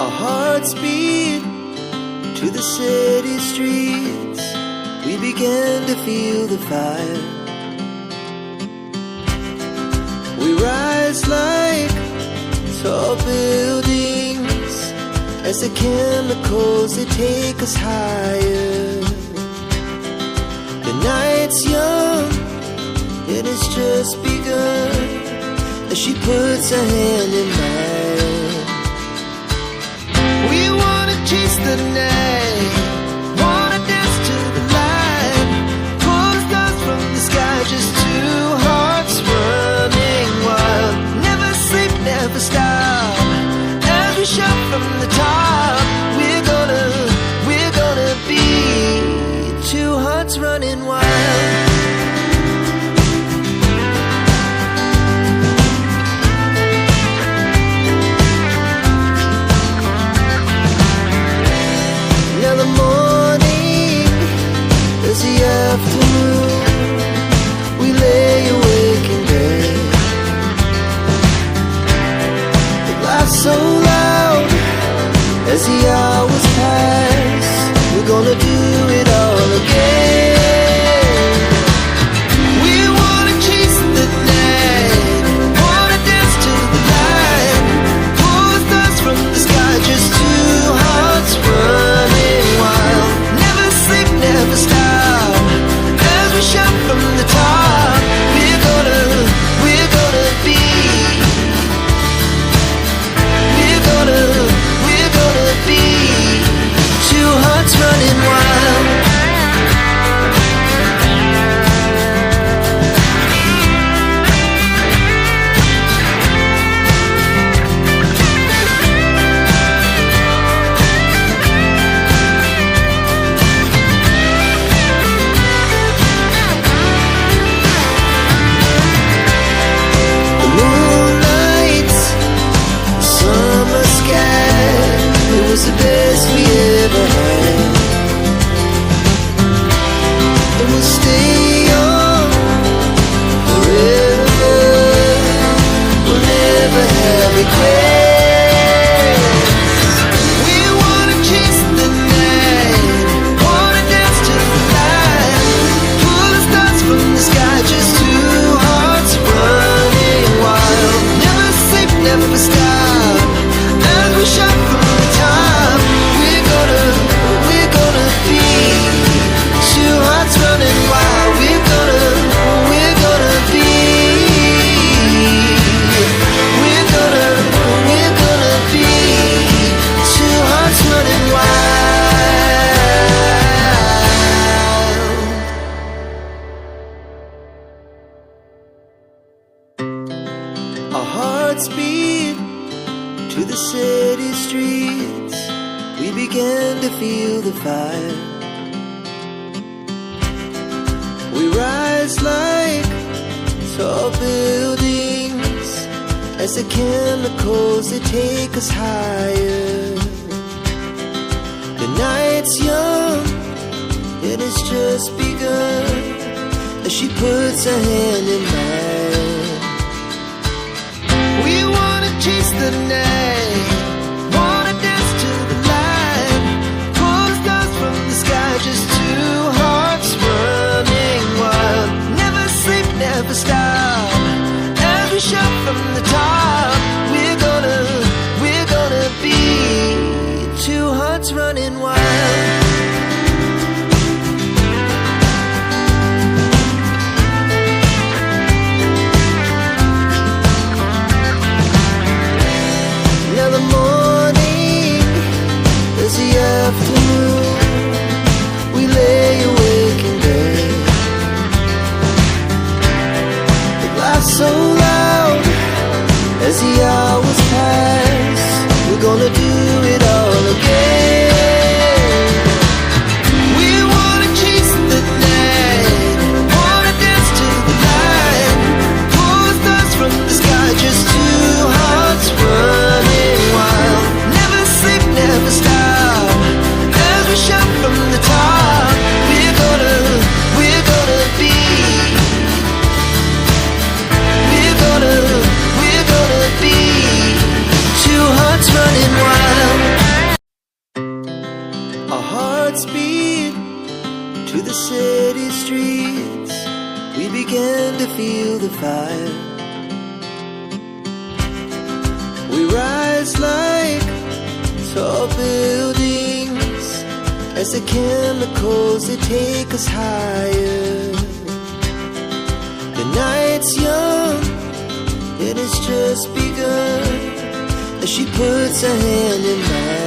Our hearts beat to the city streets. We began to feel the fire. We rise like tall buildings as the chemicals, they take us higher. The night's young, it has just begun, as she puts her hand in mine. We wanna chase the night, wanna dance to the light, pull the stars from the sky, just two hearts running wild. Never sleep, never stop, as we shout from the top. We're gonna be two hearts running wild. Now the morning is the afternoon. We lay awake in bed. The laugh's so loud as the hours pass. We're gonna do it all again. We wanna chase the night, wanna dance to the light, pull the stars from the sky, just two hearts running wild. Never sleep, never stop, as we shout from the top. We're gonna be, we're gonna be two hearts running wild. The moonlight, the summer sky, it was the best we ever had. And we'll stay young forever. We'll never have regrets. We wanna chase the night, wanna dance to the light, pull the stars from the sky, just two hearts running wild. Never sleep, never stop, as we shout from the top. We're gonna be two hearts running wild. We're gonna be, we're gonna be two hearts running wild. Our hearts beat to the city streets. We began to feel the fire. We rise like tall buildings as the chemicals, they take us higher. The night's young, it has just begun, as she puts her hand in mine. We wanna chase the night, wanna dance to the light, pull the stars from the sky, just two hearts running wild. Never sleep, never stop, as we shout from the top. We're gonna be two hearts running wild. the city streets, we began to feel the fire. We rise like tall buildings as the chemicals, they take us higher. The night's young, it has just begun, as she puts her hand in mine.